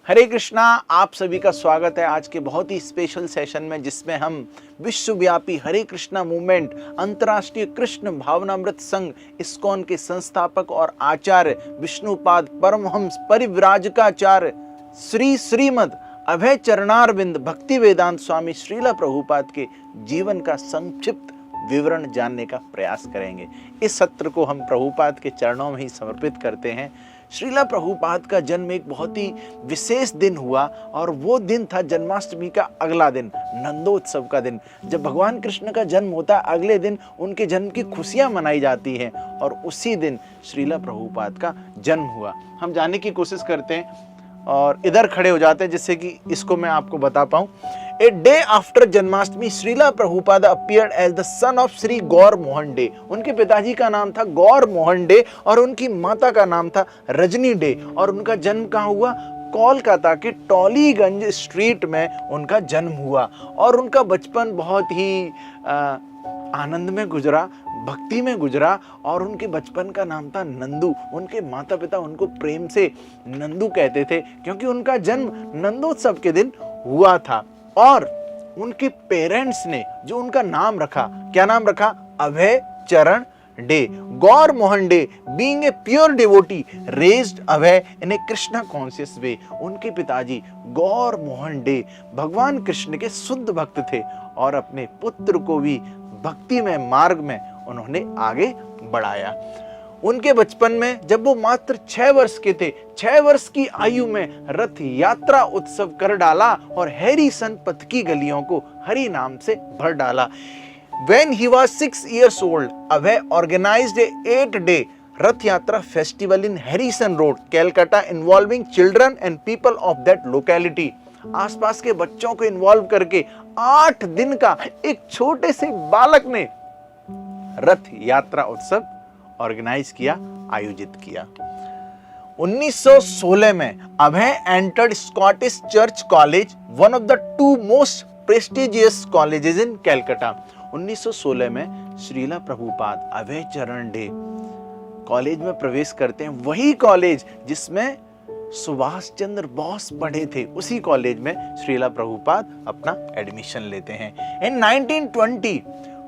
हरे कृष्णा। आप सभी का स्वागत है आज के बहुत ही स्पेशल सेशन में, जिसमें हम विश्वव्यापी हरे कृष्णा मूवमेंट अंतर्राष्ट्रीय कृष्ण भावनामृत संघ इस्कॉन के संस्थापक और आचार्य विष्णुपाद परमहंस परिव्राजकाचार्य श्री श्रीमद अभय चरणारविंद भक्ति वेदांत स्वामी श्रीला प्रभुपाद के जीवन का संक्षिप्त विवरण जानने का प्रयास करेंगे। इस सत्र को हम प्रभुपाद के चरणों में ही समर्पित करते हैं। श्रीला प्रभुपाद का जन्म एक बहुत ही विशेष दिन हुआ और वो दिन था जन्माष्टमी का अगला दिन, नंदोत्सव का दिन। जब भगवान कृष्ण का जन्म होता है, अगले दिन उनके जन्म की खुशियां मनाई जाती हैं और उसी दिन श्रीला प्रभुपाद का जन्म हुआ। हम जानने की कोशिश करते हैं और इधर खड़े हो जाते हैं जिससे कि इसको मैं आपको बता पाऊं। A day after Janmashtami Srila Prabhupada appeared as the son of Shri Gour Mohan De. उनके पिताजी का नाम था गौर मोहन डे और उनकी माता का नाम था रजनी डे। और उनका जन्म कहाँ हुआ? कोलकाता के टॉलीगंज स्ट्रीट में उनका जन्म हुआ। और उनका बचपन बहुत ही आनंद में गुजरा, भक्ति में गुजरा। और उनके बचपन का नाम था नंदू। उनके माता पिता उनको प्रेम से नंदू कहते थे क्योंकि उनका जन्म नंदोत्सव के दिन हुआ था। और उनके पेरेंट्स ने जो उनका नाम रखा, क्या नाम रखा? Abhay Charan De. Gour Mohan De being a pure devotee raised Abhay in a Krishna conscious way. उनके पिताजी गौर मोहन डे भगवान कृष्ण के शुद्ध भक्त थे और अपने पुत्र को भी भक्ति में मार्ग में उन्होंने आगे बढ़ाया। उनके बचपन में जब वो मात्र 6 वर्ष के थे, 6 वर्ष की आयु में रथ यात्रा उत्सव कर डाला और हैरीसन पथ की गलियों को हरि नाम से भर डाला। When he was 6 years old, Abhay organized a 8-day Rath Yatra festival in Harrison road, Calcutta, involving children and people of that locality. आसपास के बच्चों को इन्वॉल्व करके 8 दिन का एक छोटे से बालक ने रथ यात्रा उत्सव ऑर्गेनाइज किया, आयोजित किया। 1916 में Abhay entered Scottish church college, one of the 2 most prestigious colleges in Calcutta. 1916 में श्रीला प्रभुपाद अभय चरण डे कॉलेज में प्रवेश करते हैं, वही कॉलेज जिसमें सुभाष चंद्र बोस पढ़े थे। उसी कॉलेज में श्रीला प्रभुपाद अपना एडमिशन लेते हैं। In 1920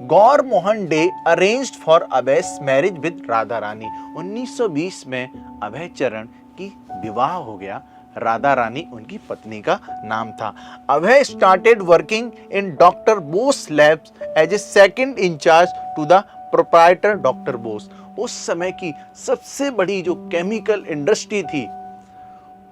Gour Mohan De arranged for Abhay's marriage with Radha Rani. 1920 में अभय चरण की विवाह हो गया, राधा रानी उनकी पत्नी का नाम था। Abhay started working in doctor Bose labs as a second incharge to the proprietor doctor Bose. उस समय की सबसे बड़ी जो केमिकल इंडस्ट्री थी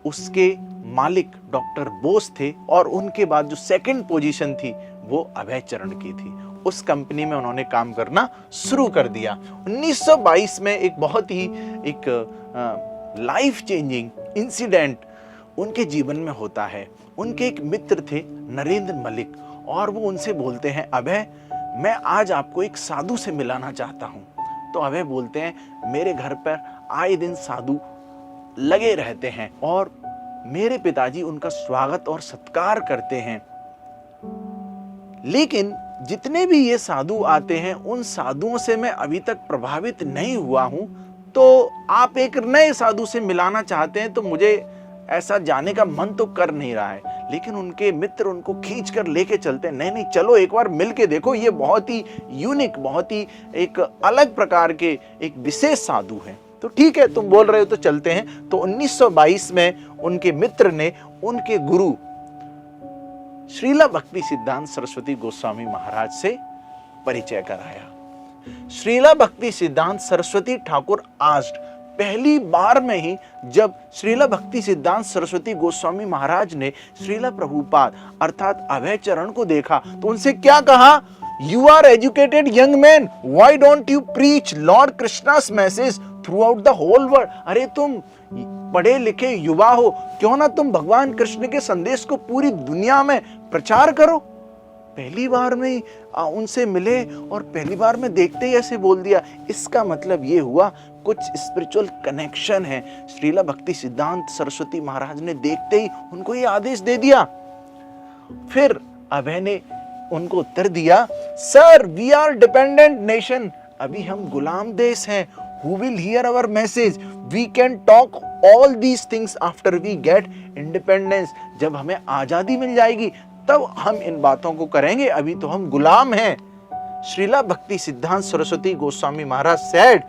उसके मालिक डॉक्टर बोस थे और उनके बाद जो सेकंड पोजीशन थी वो अभय चरण की थी। उस कंपनी में उन्होंने काम करना शुरू कर दिया। 1922 में एक बहुत ही लाइफ चेंजिंग इंसिडेंट उनके जीवन में होता है। उनके एक मित्र थे नरेंद्र मलिक और वो उनसे बोलते हैं, अभय मैं आज आपको एक साधु से मिलाना चाहता हूँ। तो अभय बोलते हैं, मेरे घर पर आए दिन साधु लगे रहते हैं और मेरे पिताजी उनका स्वागत और सत्कार करते हैं, लेकिन जितने भी ये साधु आते हैं उन साधुओं से मैं अभी तक प्रभावित नहीं हुआ हूं। तो आप एक नए साधु से मिलाना चाहते हैं तो मुझे ऐसा जाने का मन तो कर नहीं रहा है। लेकिन उनके मित्र उनको खींच कर लेके चलते हैं, नहीं चलो एक बार मिल के देखो, ये बहुत ही यूनिक, बहुत ही एक अलग प्रकार के एक विशेष साधु हैं। तो ठीक है, तुम बोल रहे हो तो चलते हैं। तो 1922 में उनके मित्र ने उनके गुरु श्रीला भक्ति सिद्धांत सरस्वती गोस्वामी महाराज से परिचय कराया। श्रीला भक्ति सिद्धांत सरस्वती ठाकुर आस्क्ड, पहली बार में ही जब श्रीला भक्ति सिद्धांत सरस्वती गोस्वामी महाराज ने श्रीला प्रभुपाद अर्थात अभय चरण को देखा तो उनसे क्या कहा? You are educated young man, why don't you preach Lord Krishna's message throughout the whole world. अरे तुम पढ़े लिखे युवा हो, क्यों ना तुम भगवान कृष्ण के संदेश को पूरी दुनिया में प्रचार करो। पहली बार में उनसे मिले और पहली बार में देखते ही ऐसे बोल दिया, इसका मतलब ये हुआ कुछ स्पिरिचुअल कनेक्शन है। श्रीला भक्ति सिद्धांत सरस्वती महाराज ने देखते ही उनको ये आदेश दे दिया। फिर अभय ने उनको उत्तर दिया, sir we are dependent nation, अभी हम गुलाम देश हैं। Who will hear our message? We can talk all these things after we get independence. जब हमें आजादी मिल जाएगी तब हम इन बातों को करेंगे, अभी तो हम गुलाम हैं। श्रीला भक्ति सिद्धांत सरस्वती गोस्वामी महाराज सेड,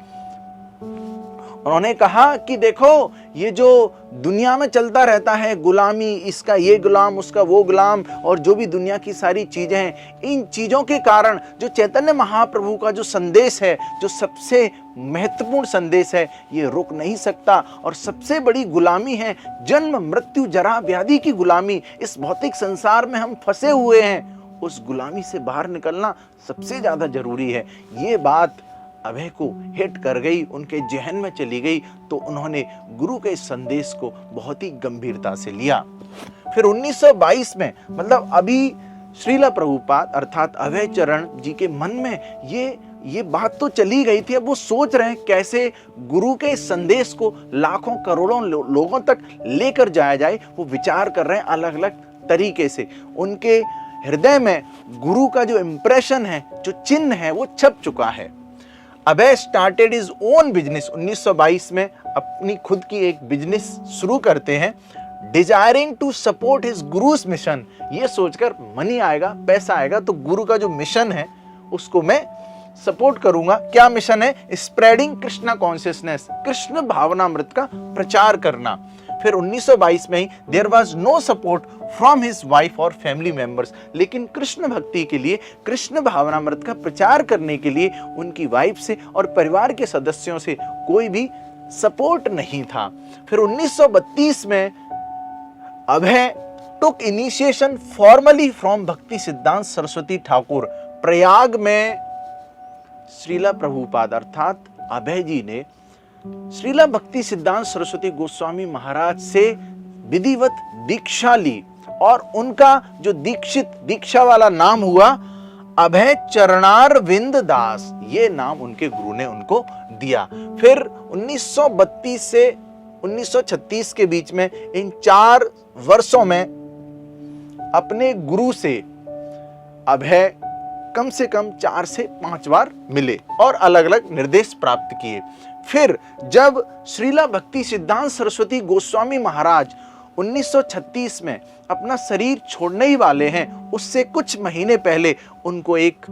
उन्होंने कहा कि देखो ये जो दुनिया में चलता रहता है गुलामी, इसका ये गुलाम उसका वो गुलाम, और जो भी दुनिया की सारी चीजें हैं, इन चीजों के कारण जो चैतन्य महाप्रभु का जो संदेश है, जो सबसे महत्वपूर्ण संदेश है, ये रुक नहीं सकता। और सबसे बड़ी गुलामी है जन्म मृत्यु जरा व्याधि की गुलामी। इस भौतिक संसार में हम फंसे हुए हैं, उस गुलामी से बाहर निकलना सबसे ज्यादा जरूरी है। ये बात अभय को हिट कर गई, उनके जहन में चली गई, तो उन्होंने गुरु के इस संदेश को बहुत ही गंभीरता से लिया। फिर 1922 में, मतलब अभी श्रीला प्रभुपाद अर्थात अभय चरण जी के मन में ये बात तो चली गई थी। अब वो सोच रहे हैं कैसे गुरु के संदेश को लाखों करोड़ों लोगों तक लेकर जाया जाए। वो विचार कर रहे हैं अलग अलग तरीके से। उनके हृदय में गुरु का जो इंप्रेशन है, जो चिन्ह है, वो छप चुका है। अभय स्टार्टेड हिज ओन बिजनेस। 1922 में अपनी खुद की एक बिजनेस शुरू करते हैं, desiring to support his guru's mission. ये सोचकर मनी आएगा, पैसा आएगा, तो गुरु का जो मिशन है उसको मैं सपोर्ट करूंगा। क्या मिशन है? स्प्रेडिंग कृष्णा कॉन्शियसनेस, कृष्ण भावनामृत का प्रचार करना। फिर 1922 में ही there was no support from his wife और फैमिली मेंबर्स। लेकिन कृष्ण भक्ति के लिए, कृष्ण भावनामृत का प्रचार करने के लिए उनकी वाइफ से और परिवार के सदस्यों से कोई भी सपोर्ट नहीं था। फिर 1932 में अभय टुक इनिशिएशन फॉर्मली फ्रॉम भक्ति सिद्धांत सरस्वती ठाकुर। प्रयाग में श्रीला प्रभुपाद अर्थात अभय जी ने श्रीला भक्ति सिद्धांत सरस्वती गोस्वामी महाराज से विधिवत दीक्षा ली, और उनका जो दीक्षा वाला नाम हुआ अभय चरणारविंद दास। ये नाम उनके गुरु ने उनको दिया। फिर 1932 से 1936 के बीच में, इन 4 वर्षों में अपने गुरु से अभय कम से कम 4 से 5 बार मिले और अलग अलग निर्देश प्राप्त किए। फिर जब श्रीला भक्ति सिद्धांत सरस्वती गोस्वामी महाराज 1936 में अपना शरीर छोड़ने ही वाले हैं, उससे कुछ महीने पहले उनको एक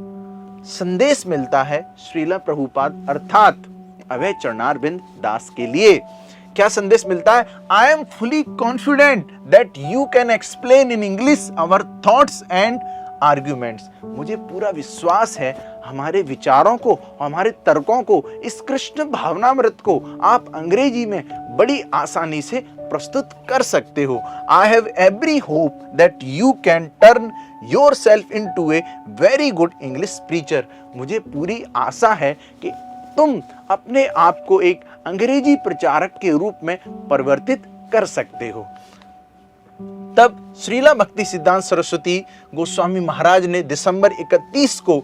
संदेश मिलता है श्रीला प्रभुपाद अर्थात अभय चरणारविंद दास के लिए। क्या संदेश मिलता है? I am fully confident that you can explain in English our thoughts and arguments. मुझे पूरा विश्वास है हमारे विचारों को, हमारे तर्कों को, इस कृष्ण भावनामृत को आप अंग्रेजी में बड़ी आसानी से प्रस्तुत कर सकते हो। I have every hope that you can turn yourself into a very good English preacher. मुझे पूरी आशा है कि तुम अपने आप को एक अंग्रेजी प्रचारक के रूप में परिवर्तित कर सकते हो। तब श्रीला भक्ति सिद्धांत सरस्वती गोस्वामी महाराज ने दिसंबर 31 को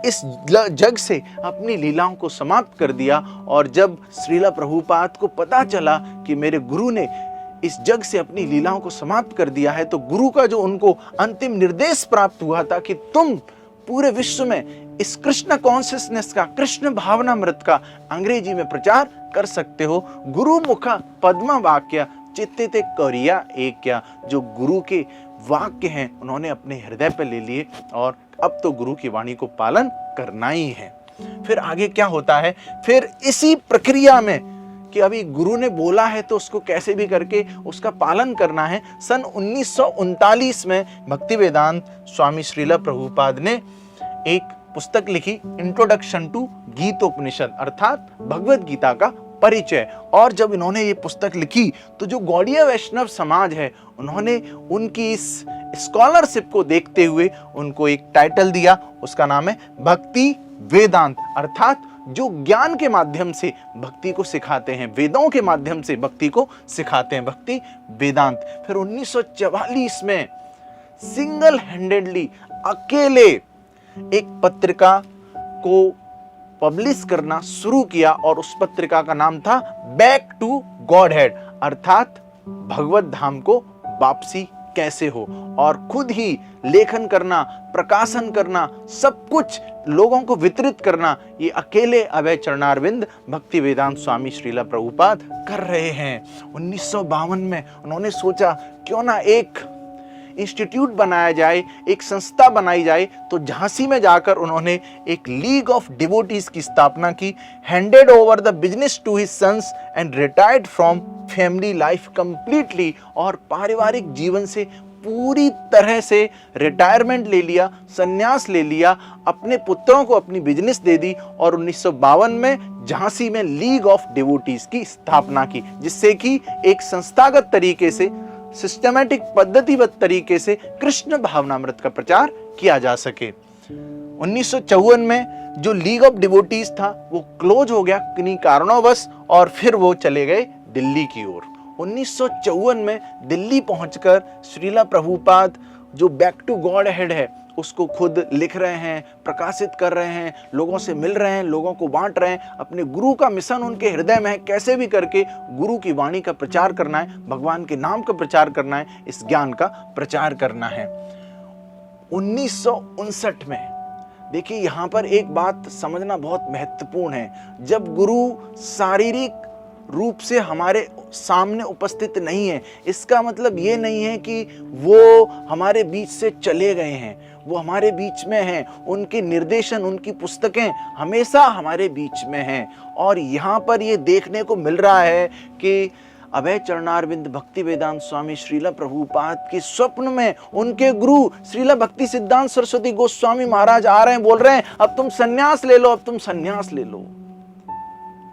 इस जग से अपनी लीलाओं को समाप्त कर दिया। और जब श्रीला प्रभुपाद को पता चला कि मेरे गुरु ने इस जग से अपनी लीलाओं को समाप्त कर दिया है, तो गुरु का जो उनको अंतिम निर्देश प्राप्त हुआ था कि तुम पूरे विश्व में इस कृष्ण कॉन्शियसनेस का, कृष्ण भावनामृत का अंग्रेजी में प्रचार कर सकते हो। गुरु मुखा पद्मा वाक्य चित्ते करिया एक क्या, जो गुरु के वाक्य हैं उन्होंने अपने हृदय पर ले लिए, और अब तो गुरु की वाणी को पालन करना ही है। फिर आगे क्या होता है? फिर इसी प्रक्रिया में कि अभी गुरु ने बोला है तो उसको कैसे भी करके उसका पालन करना है। सन 1939 में भक्ति वेदांत स्वामी श्रीला प्रभुपाद ने एक पुस्तक लिखी, इंट्रोडक्शन टू गीतोपनिषद अर्थात भगवत गीता का परिचय। और जब इन्होंने ये पुस्तक लिखी तो जो गौड़ीय वैष्णव समाज है, उन्होंने उनकी इस स्कॉलरशिप को देखते हुए उनको एक टाइटल दिया, उसका नाम है भक्ति वेदांत अर्थात जो ज्ञान के माध्यम से भक्ति को सिखाते हैं, वेदों के माध्यम से भक्ति को सिखाते हैं, भक्ति वेदांत। फिर 1944 में सिंगल हैंडेडली अकेले एक पत्रिका को पब्लिश करना शुरू किया, और उस पत्रिका का नाम था बैक टू गॉड हेड अर्थात भगवत धाम को वापसी कैसे हो, और खुद ही लेखन करना, प्रकाशन करना, सब कुछ लोगों को वितरित करना, ये अकेले अभय चरणारविंद भक्ति वेदांत स्वामी श्रीला प्रभुपाद कर रहे हैं। 1952 में उन्होंने सोचा क्यों ना एक इंस्टीट्यूट बनाया जाए, एक संस्था बनाई जाए। तो झांसी में जाकर उन्होंने एक लीग ऑफ डिवोटीज की स्थापना की, handed over the business to his sons and retired from family life completely, और पारिवारिक जीवन से पूरी तरह से रिटायरमेंट ले लिया, संन्यास ले लिया, अपने पुत्रों को अपनी बिजनेस दे दी, और 1952 में झांसी में लीग ऑफ डिवोटीज की स्थापना की, जिससे कि एक संस्थागत तरीके से, सिस्टमैटिक पद्धतिबद्ध तरीके से कृष्ण भावनामृत का प्रचार किया जा सके। 1954 में जो लीग ऑफ डिवोटीज था वो क्लोज हो गया किन्हीं कारणोंवश, और फिर वो चले गए दिल्ली की ओर। 1954 में दिल्ली पहुंचकर श्रीला प्रभुपाद जो बैक टू गॉड हेड है उसको खुद लिख रहे हैं, प्रकाशित कर रहे हैं, लोगों से मिल रहे हैं, लोगों को बांट रहे हैं। अपने गुरु का मिशन उनके हृदय में है, कैसे भी करके गुरु की वाणी का प्रचार करना है, भगवान के नाम का प्रचार करना है, इस ज्ञान का प्रचार करना है। 1959 में देखिए, यहां पर एक बात समझना बहुत महत्वपूर्ण है। जब गुरु शारीरिक रूप से हमारे सामने उपस्थित नहीं है, इसका मतलब ये नहीं है कि वो हमारे बीच से चले गए हैं, वो हमारे बीच में हैं। उनके निर्देशन, उनकी पुस्तकें हमेशा हमारे बीच में हैं। और यहाँ पर ये देखने को मिल रहा है कि अभय चरणारविंद भक्ति वेदांत स्वामी श्रीला प्रभुपाद के स्वप्न में उनके गुरु श्रीला भक्ति सिद्धांत सरस्वती गोस्वामी महाराज आ रहे हैं, बोल रहे हैं अब तुम सन्यास ले लो, अब तुम सन्यास ले लो।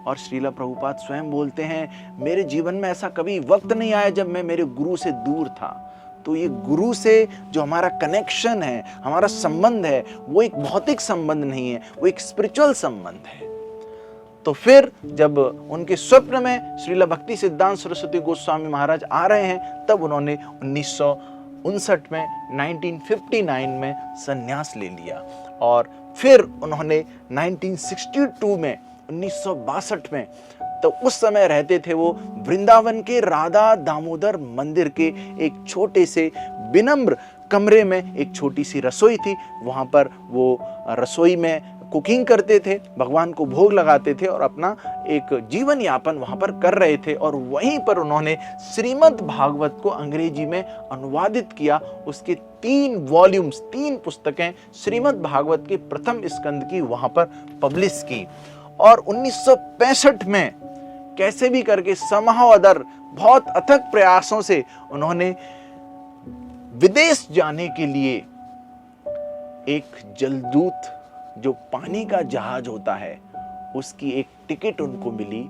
और श्रीला प्रभुपाद स्वयं बोलते हैं, मेरे जीवन में ऐसा कभी वक्त नहीं आया जब मैं मेरे गुरु से दूर था। तो ये गुरु से जो हमारा कनेक्शन है, हमारा संबंध है, वो एक भौतिक संबंध नहीं है, वो एक स्पिरिचुअल संबंध है। तो फिर जब उनके स्वप्न में श्रीला भक्ति सिद्धांत सरस्वती गोस्वामी महाराज आ रहे हैं, तब उन्होंने 1959 में 1959 में संन्यास ले लिया। और फिर उन्होंने 1962 में 1962 में, तो उस समय रहते थे वो वृंदावन के राधा दामोदर मंदिर के एक छोटे से विनम्र कमरे में। एक छोटी सी रसोई थी, वहां पर वो रसोई में कुकिंग करते थे, भगवान को भोग लगाते थे और अपना एक जीवन यापन वहां पर कर रहे थे। और वहीं पर उन्होंने श्रीमद् भागवत को अंग्रेजी में अनुवादित किया। उसके 3 वॉल्यूम्स, 3 पुस्तकें श्रीमद् भागवत के प्रथम स्कंद की वहां पर पब्लिश की। और 1965 में कैसे भी करके somehow other बहुत अथक प्रयासों से उन्होंने विदेश जाने के लिए एक जलदूत, जो पानी का जहाज होता है, उसकी एक टिकट उनको मिली,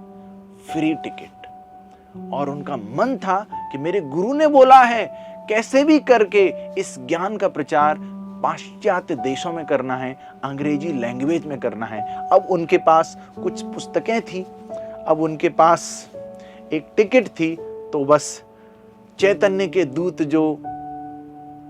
फ्री टिकट। और उनका मन था कि मेरे गुरु ने बोला है कैसे भी करके इस ज्ञान का प्रचार पाश्चात्य देशों में करना है, अंग्रेजी लैंग्वेज में करना है। अब उनके पास कुछ पुस्तकें थी, अब उनके पास एक टिकट थी, तो बस चैतन्य के दूत जो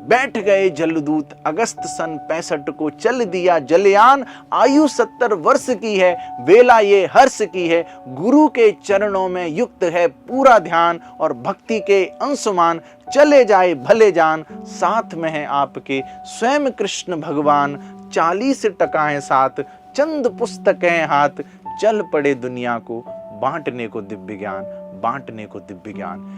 बैठ गए जलदूत, अगस्त सन 65 को चल दिया जलयान। आयु 70 वर्ष की है, वेला ये हर्ष की है, गुरु के चरणों में युक्त है पूरा ध्यान, और भक्ति के अंशुमान चले जाए भले जान, साथ में है आपके स्वयं कृष्ण भगवान, 40 टका है साथ, चंद पुस्तकें हाथ, चल पड़े दुनिया को बांटने को दिव्य ज्ञान, बांटने को दिव्य ज्ञान।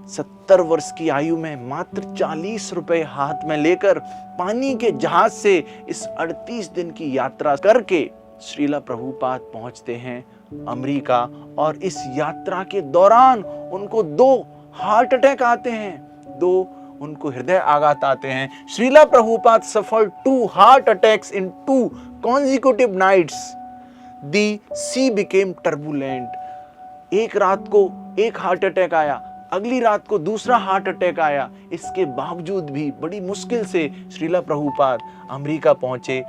70 वर्ष की आयु में मात्र 40 रुपए हाथ में लेकर पानी के जहाज से इस 38 दिन की यात्रा करके श्रीला प्रभुपाद पहुंचते हैं अमेरिका। और इस यात्रा के दौरान उनको 2 हार्ट अटैक आते हैं, 2 उनको हृदय आघात आते हैं। श्रीला प्रभुपाद सफर 2 heart attacks in 2 consecutive nights. The sea became turbulent. एक रात को एक हार्ट अटैक आया, अगली रात को दूसरा हार्ट अटैक आया। इसके बावजूद भी बड़ी मुश्किल से श्रीला प्रभुपाद अमेरिका पहुंचे।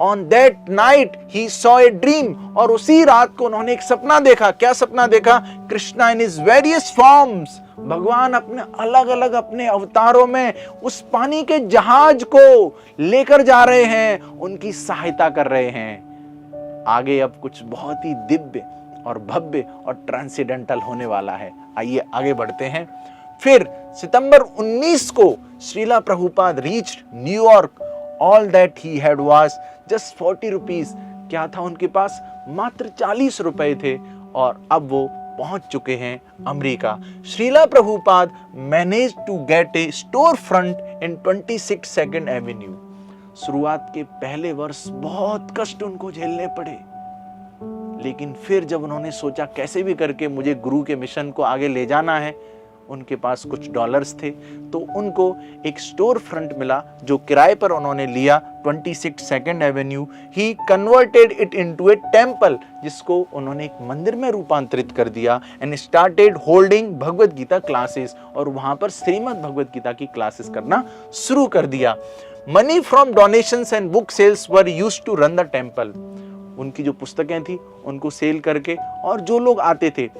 On that night he saw a dream, और उसी रात को उन्होंने एक सपना देखा। क्या सपना देखा? Krishna in his various forms, भगवान अपने अलग अलग अपने अवतारों में उस पानी के जहाज को लेकर जा रहे हैं, उनकी सहायता कर रहे हैं। आगे अब कुछ बहुत ही दिव्य और भव्य और ट्रांसेंडेंटल होने वाला है। आइए आगे बढ़ते हैं। फिर सितंबर 19 को Srila Prabhupada reached New York, all that he had was just 40 rupees. क्या था उनके पास? मात्र 40 रुपए थे और अब वो पहुंच चुके हैं America. Srila Prabhupada manage to get a store front in 26 second avenue. शुरुआत के पहले वर्ष बहुत कष्ट उनको झेलने पड़े, लेकिन फिर जब उन्होंने सोचा कैसे भी करके मुझे गुरु के मिशन को आगे ले जाना है, उनके पास कुछ डॉलर्स थे, तो उनको एक स्टोर फ्रंट मिला जो किराए पर उन्होंने लिया 26 second avenue. He converted it into a temple, जिसको उन्होंने एक मंदिर में रूपांतरित कर दिया, and started holding Bhagavad Gita classes, और वहां पर श्रीमद् भगवत गीता की क्लासेस करना शुरू कर दिया। Money from donations and book sales were used to run the temple. उनकी जो पुस्तकें थी उनको सेल करके, और जो लोग आते थे,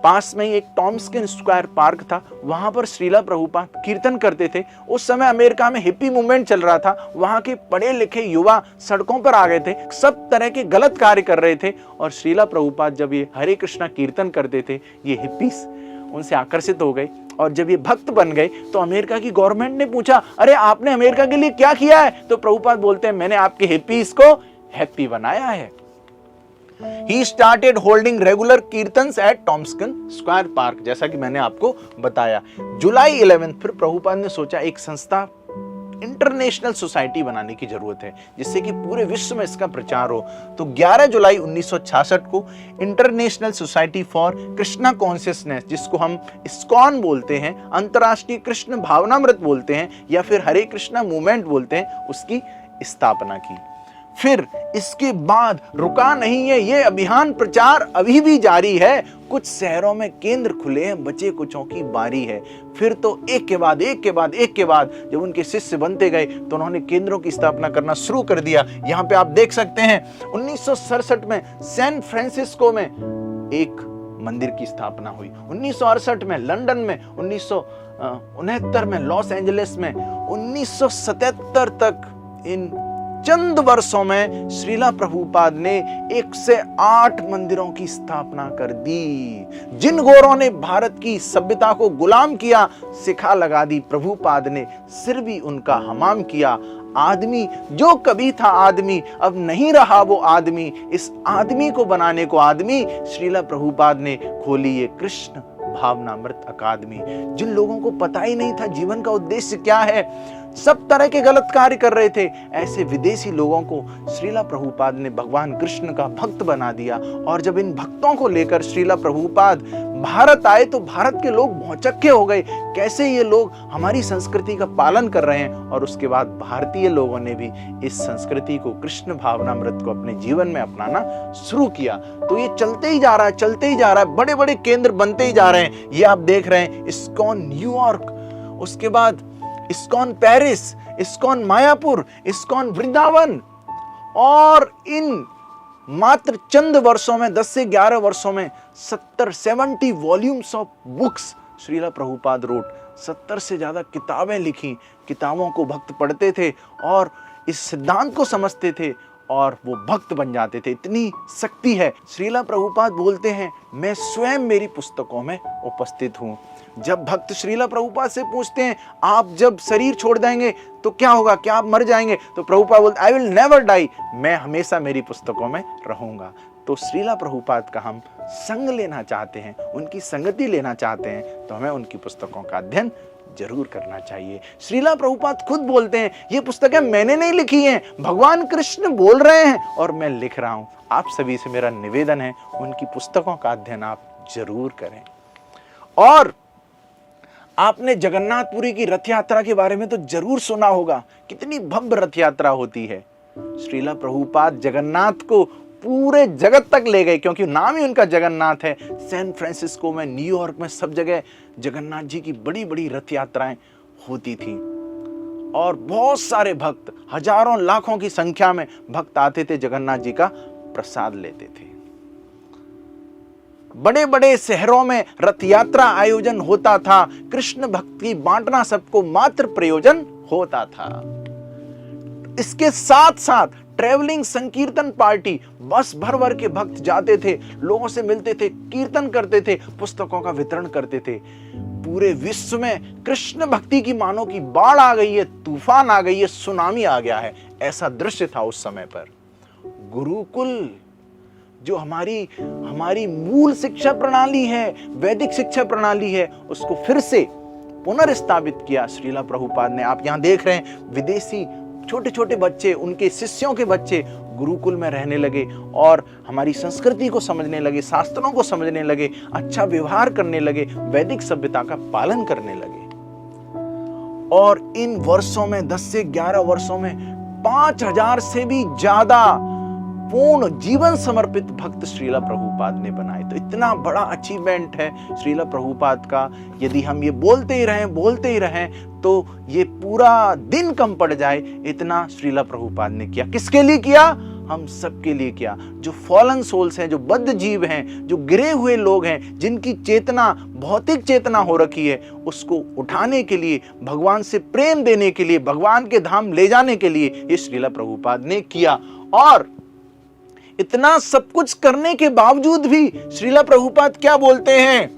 पास में ही एक टॉम्स्किन स्क्वायर पार्क था, वहां पर श्रीला प्रभुपाद कीर्तन करते थे। उस समय अमेरिका में हिप्पी मूवमेंट चल रहा था, वहां के पढ़े लिखे युवा सड़कों पर आ गए थे, सब तरह के गलत कार्य कर रहे थे, और श्रीला प्रभुपाद जब ये हरे कृष्णा कीर्तन करते थे, ये हिप्पीस उनसे आकर्षित हो गए, और जब ये भक्त बन गए तो अमेरिका की गवर्नमेंट ने पूछा, अरे आपने अमेरिका के लिए क्या किया है? तो प्रभुपाद बोलते हैं, मैंने आपके हिप्पीस को हैप्पी बनाया है। He started holding regular kirtans at Tompkins square park, जैसा कि मैंने आपको बताया। जुलाई 11 फिर प्रभुपाद ने सोचा एक संस्था, इंटरनेशनल सोसाइटी बनाने की जरूरत है, जिससे कि पूरे विश्व में इसका प्रचार हो। तो 11 जुलाई 1966 को international society for Krishna consciousness, जिसको हम इस्कॉन बोलते हैं, अंतर्राष्ट्रीय कृष्ण भावनामृत बोलते हैं, या फिर हरे कृष्णा मूवमेंट बोलते हैं, उसकी स्थापना की। फिर इसके बाद रुका नहीं है ये अभियान, प्रचार अभी भी जारी है। कुछ शहरों में केंद्र खुले हैं, बचे कुछों की बारी है। फिर तो एक के बाद एक के बाद एक के बाद जब उनके शिष्य बनते गए तो उन्होंने केंद्रों की स्थापना करना शुरू कर दिया। यहाँ पे आप देख सकते हैं 1967 में सैन फ्रांसिस्को में एक मंदिर की स्थापना हुई, 1968 में लंदन में, 1969 में लॉस एंजलिस में, 1977 तक इन चंद वर्षों में श्रीला प्रभुपाद ने 108 मंदिरों की स्थापना कर दी। जिन गोरों ने भारत की सभ्यता को गुलाम किया, सिखा लगा दी, प्रभुपाद ने सिर भी उनका हमाम किया। आदमी जो कभी था आदमी, अब नहीं रहा वो आदमी। इस आदमी को बनाने को आदमी श्रीला प्रभुपाद ने खोली ये कृष्ण भावनामृत अकादमी। जिन लोगों को पता ही नहीं था जीवन का उद्देश्य क्या है, सब तरह के गलत कार्य कर रहे थे, ऐसे विदेशी लोगों को श्रीला प्रभुपाद ने भगवान कृष्ण का भक्त बना दिया। और जब इन भक्तों को लेकर श्रीला प्रभुपाद भारत आए तो भारत के लोग भौचक्के हो गए, कैसे ये लोग हमारी संस्कृति का पालन कर रहे हैं। और उसके बाद भारतीय लोगों ने भी इस संस्कृति को, कृष्ण भावनामृत को अपने जीवन में अपनाना शुरू किया। तो ये चलते ही जा रहा है, चलते ही जा रहा है, बड़े बड़े केंद्र बनते ही जा रहे हैं। ये आप देख रहे हैं इस्कॉन न्यूयॉर्क, उसके बाद ISKCON Paris, ISKCON Mayapur, ISKCON Vrindavan, और इन मात्र चंद वर्षों में, 10 से 11 वर्षों में 70 volumes of books Srila Prabhupada wrote, 70 से ज्यादा किताबें लिखी। किताबों को भक्त पढ़ते थे और इस सिद्धांत को समझते थे और वो भक्त बन जाते थे। इतनी शक्ति है। श्रीला प्रभुपाद बोलते हैं, मैं स्वयं मेरी पुस्तकों में उपस्थित हूँ। जब भक्त श्रीला प्रभुपाद से पूछते हैं, आप जब शरीर छोड़ देंगे तो क्या होगा, क्या आप मर जाएंगे? तो प्रभुपाद बोलते, आई विल नेवर डाई, मैं हमेशा मेरी पुस्तकों में रहूंगा। तो श्रीला प्रभुपाद का हम संग लेना चाहते हैं, उनकी संगति लेना चाहते हैं, तो हमें उनकी पुस्तकों का अध्ययन जरूर करना चाहिए। श्रीला प्रभुपाद खुद बोलते हैं, ये पुस्तकें मैंने नहीं लिखी हैं, भगवान कृष्ण बोल रहे हैं और मैं लिख रहा हूं। आप सभी से मेरा निवेदन है, उनकी पुस्तकों का अध्ययन आप जरूर करें। और आपने जगन्नाथपुरी की रथ यात्रा के बारे में तो जरूर सुना होगा, कितनी भव्य रथ यात्रा होती है। श्रीला प्रभुपाद जगन्नाथ को पूरे जगत तक ले गए, क्योंकि नाम ही उनका जगन्नाथ है। सैन फ्रांसिस्को में, न्यूयॉर्क में, सब जगह जगन्नाथ जी की बड़ी बड़ी रथ यात्राएं होती थी और बहुत सारे भक्त, हजारों लाखों की संख्या में भक्त आते थे, जगन्नाथ जी का प्रसाद लेते थे। बड़े बड़े शहरों में रथ यात्रा आयोजन होता था, कृष्ण भक्ति बांटना सबको मात्र प्रयोजन होता था। इसके साथ साथ ट्रेवलिंग संकीर्तन पार्टी, बस भर भर के भक्त जाते थे, लोगों से मिलते थे, कीर्तन करते थे, पुस्तकों का वितरण करते थे। पूरे विश्व में कृष्ण भक्ति की मानो की बाढ़ आ गई है, तूफान आ गई है, सुनामी आ गया है, ऐसा दृश्य था उस समय पर। गुरुकुल जो हमारी मूल शिक्षा प्रणाली है, वैदिक शिक्षा प्रणाली है, उसको फिर से पुनर्स्थापित किया श्रीला प्रभुपाद ने। आप यहां देख रहे हैं विदेशी छोटे छोटे बच्चे, उनके शिष्यों के बच्चे गुरुकुल में रहने लगे और हमारी संस्कृति को समझने लगे, शास्त्रों को समझने लगे, अच्छा व्यवहार करने लगे, वैदिक सभ्यता का पालन करने लगे। और इन वर्षों में 10 से 11 वर्षों में 5000 से भी ज्यादा पूर्ण जीवन समर्पित भक्त श्रीला प्रभुपाद ने बनाए। तो इतना बड़ा अचीवमेंट है श्रीला प्रभुपाद का। यदि हम ये बोलते ही रहें तो ये पूरा दिन कम पड़ जाए, इतना श्रीला प्रभुपाद ने किया। किसके लिए किया? हम सबके लिए किया। जो फॉलन सोल्स हैं, जो बद्ध जीव हैं, जो गिरे हुए लोग हैं, जिनकी चेतना भौतिक चेतना हो रखी है, उसको उठाने के लिए, भगवान से प्रेम देने के लिए, भगवान के धाम ले जाने के लिए ये श्रीला प्रभुपाद ने किया। और इतना सब कुछ करने के बावजूद भी श्रीला प्रभुपाद क्या बोलते हैं?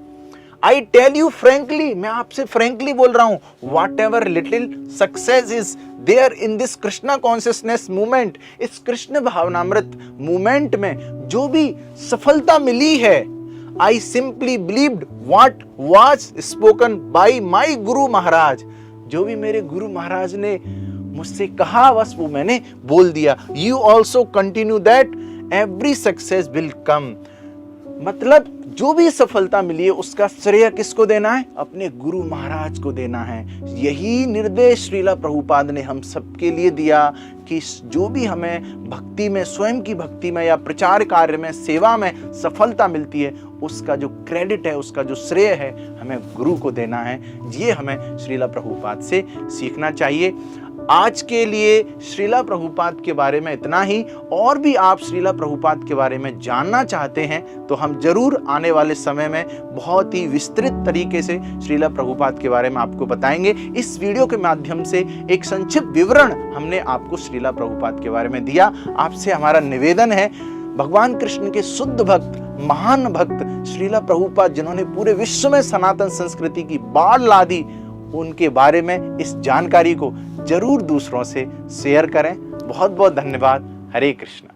आई टेल यू फ्रेंकली, मैं आपसे फ्रेंकली बोल रहा हूं, whatever little success is there in this Krishna consciousness movement, इस कृष्ण भावनामृत मूवमेंट में जो भी सफलता मिली है, I simply believed what was spoken by my Guru Maharaj, जो भी मेरे गुरु महाराज ने मुझसे कहा बस वो मैंने बोल दिया। You also continue that every success will come, मतलब जो भी सफलता मिली है उसका श्रेय किसको देना है? अपने गुरु महाराज को देना है। यही निर्देश श्रीला प्रभुपाद ने हम सबके लिए दिया कि जो भी हमें भक्ति में, स्वयं की भक्ति में या प्रचार कार्य में, सेवा में सफलता मिलती है, उसका जो क्रेडिट है, उसका जो श्रेय है, हमें गुरु को देना है। ये हमें श्रीला प्रभुपाद से सीखना चाहिए। आज के लिए श्रीला प्रभुपाद के बारे में इतना ही। और भी आप श्रीला प्रभुपाद के बारे में जानना चाहते हैं तो हम जरूर आने वाले समय में बहुत ही विस्तृत तरीके से श्रीला प्रभुपाद के बारे में आपको बताएंगे। इस वीडियो के माध्यम से एक संक्षिप्त विवरण हमने आपको श्रीला प्रभुपाद के बारे में दिया। आपसे हमारा निवेदन है, भगवान कृष्ण के शुद्ध भक्त, महान भक्त श्रीला प्रभुपाद, जिन्होंने पूरे विश्व में सनातन संस्कृति की बाढ़ ला दी, उनके बारे में इस जानकारी को जरूर दूसरों से शेयर करें। बहुत बहुत धन्यवाद। हरे कृष्ण।